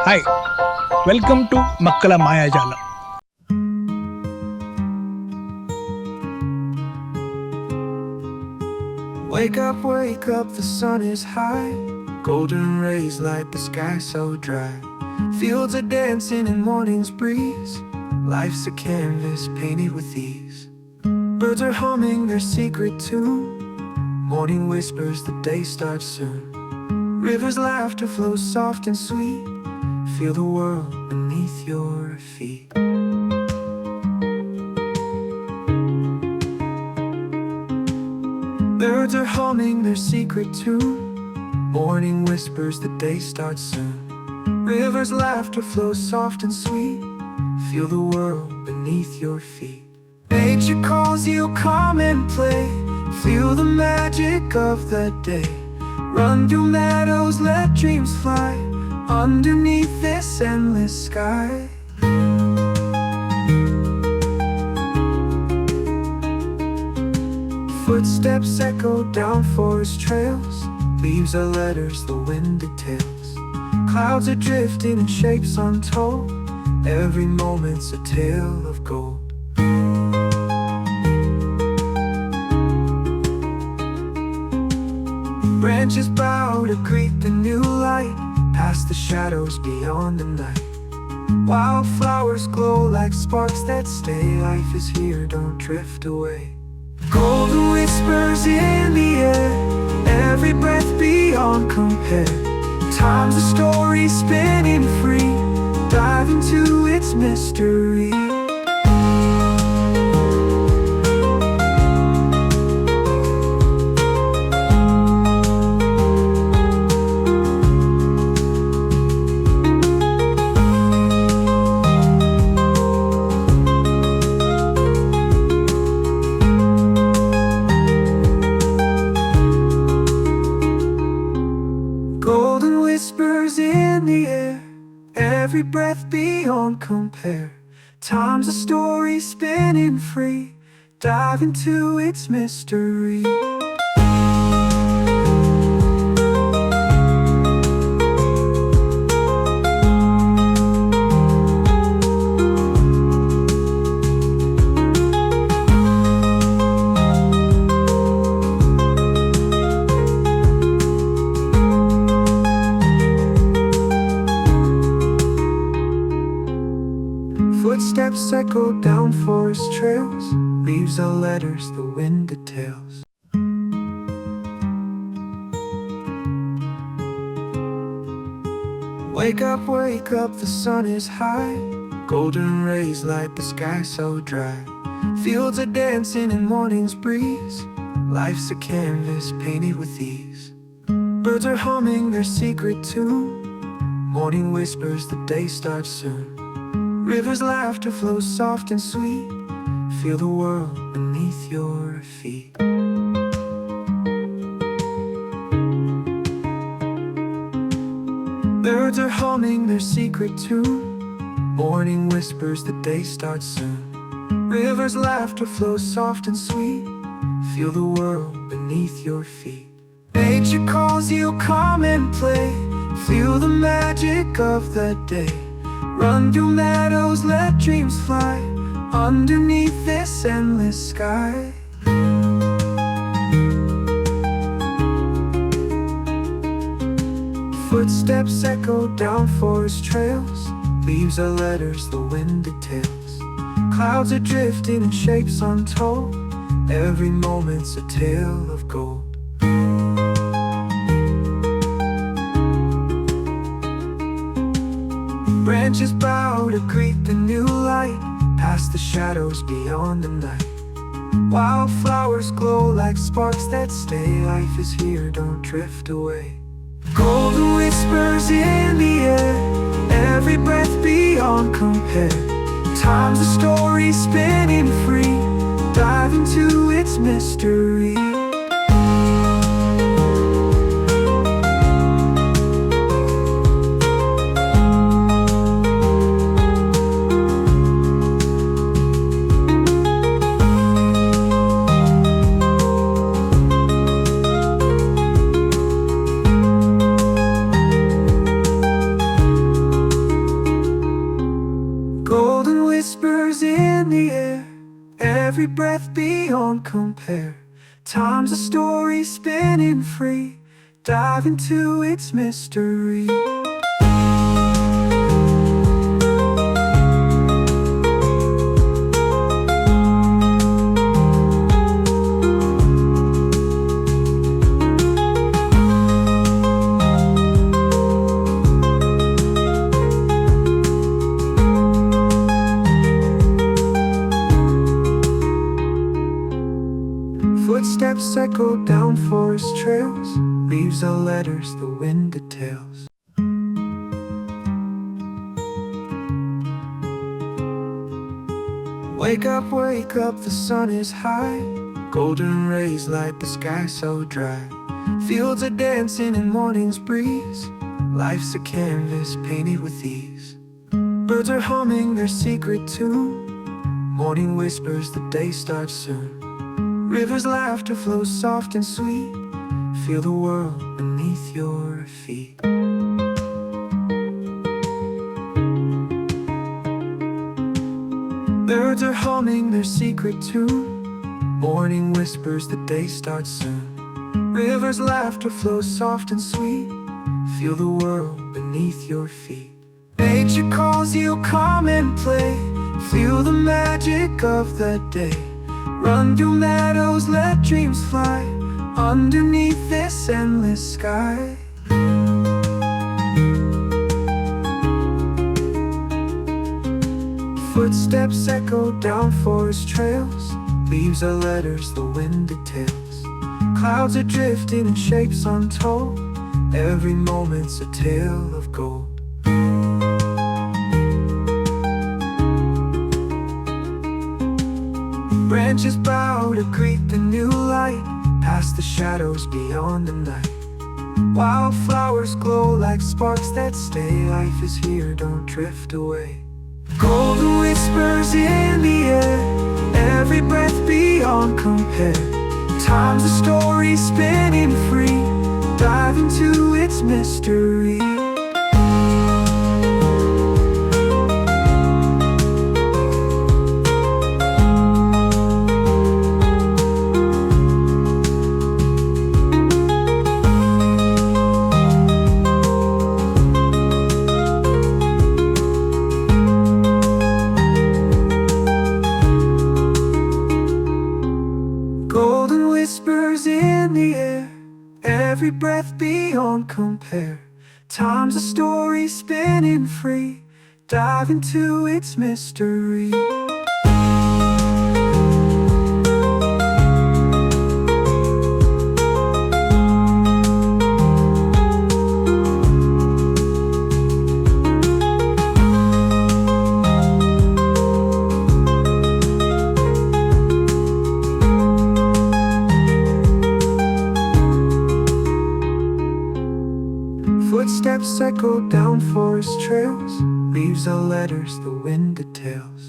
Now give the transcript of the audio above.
Hi, welcome to Makkala Mayajala. Wake up, the sun is high. Golden rays light the sky so dry. Fields are dancing in morning's breeze. Life's a canvas painted with ease. Birds are humming their secret tune. Morning whispers the day starts soon. Rivers' laughter flows soft and sweet. Feel the world beneath your feet. Birds are humming their secret tune. Morning whispers the day starts soon. Rivers' laughter flows soft and sweet. Feel the world beneath your feet. Nature calls you, come and play. Feel the magic of the day. Run through meadows, let dreams fly. Underneath this endless sky. Footsteps echo down forest trails. Leaves are letters the wind details. Clouds are drifting in shapes untold. Every moment's a tale of gold. Branches bow to greet the new light. Past the shadows beyond the night. Wildflowers glow like sparks that stay. Life is here, don't drift away. Golden whispers in the air. Every breath beyond compare. Time's a story spinning free. Dive into its mystery. Golden whispers in the air. Every breath beyond compare. Time's a story spinning free. Dive into its mystery. Footsteps echo down forest trails. Leaves are letters the wind details. Wake up, the sun is high. Golden rays light the sky so dry. Fields are dancing in morning's breeze. Life's a canvas painted with ease. Birds are humming their secret tune. Morning whispers the day starts soon. Rivers' laughter flows soft and sweet. Feel the world beneath your feet. Birds are humming their secret tune. Morning whispers the day starts soon. Rivers' laughter flows soft and sweet. Feel the world beneath your feet. Nature calls you, come and play. Feel the magic of the day. Run through meadows, let dreams fly. Underneath this endless sky. Footsteps echo down forest trails. Leaves are letters the wind details. Clouds are drifting in shapes untold. Every moment's a tale of gold. Branches bow to greet the new light. Past the shadows beyond the night. Wildflowers glow like sparks that stay. Life is here, don't drift away. Golden whispers in the air. Every breath beyond compare. Time's a story spinning free. Dive into its mystery. every breath beyond compare. Time's a story spinning free, dive into its mystery. Footsteps echo down forest trails, leaves are letters the wind details. Wake up, the sun is high. Golden rays light the sky so dry. Fields are dancing in morning's breeze. Life's a canvas painted with ease. Birds are humming their secret tune. Morning whispers the day starts soon. Rivers' laughter flows soft and sweet. Feel the world beneath your feet. Birds are humming their secret tune. Morning whispers the day starts soon. Rivers' laughter flows soft and sweet. Feel the world beneath your feet. Nature calls you, come and play. Feel the magic of the day. Run through meadows, let dreams fly underneath this endless sky. Footsteps echo down forest trails, leaves are letters the wind details. Clouds are drifting in shapes untold, every moment's a tale of gold. Branches bow to greet the new light, past the shadows beyond the night. Wildflowers glow like sparks that stay. Life is here, don't drift away. Golden whispers in the air, every breath beyond compare. Time's a story spinning free, dive into its mystery. Golden whispers in the air, every breath beyond compare. Time's a story spinning free, dive into its mystery. Footsteps echo down forest trails, leaves are letters the wind details.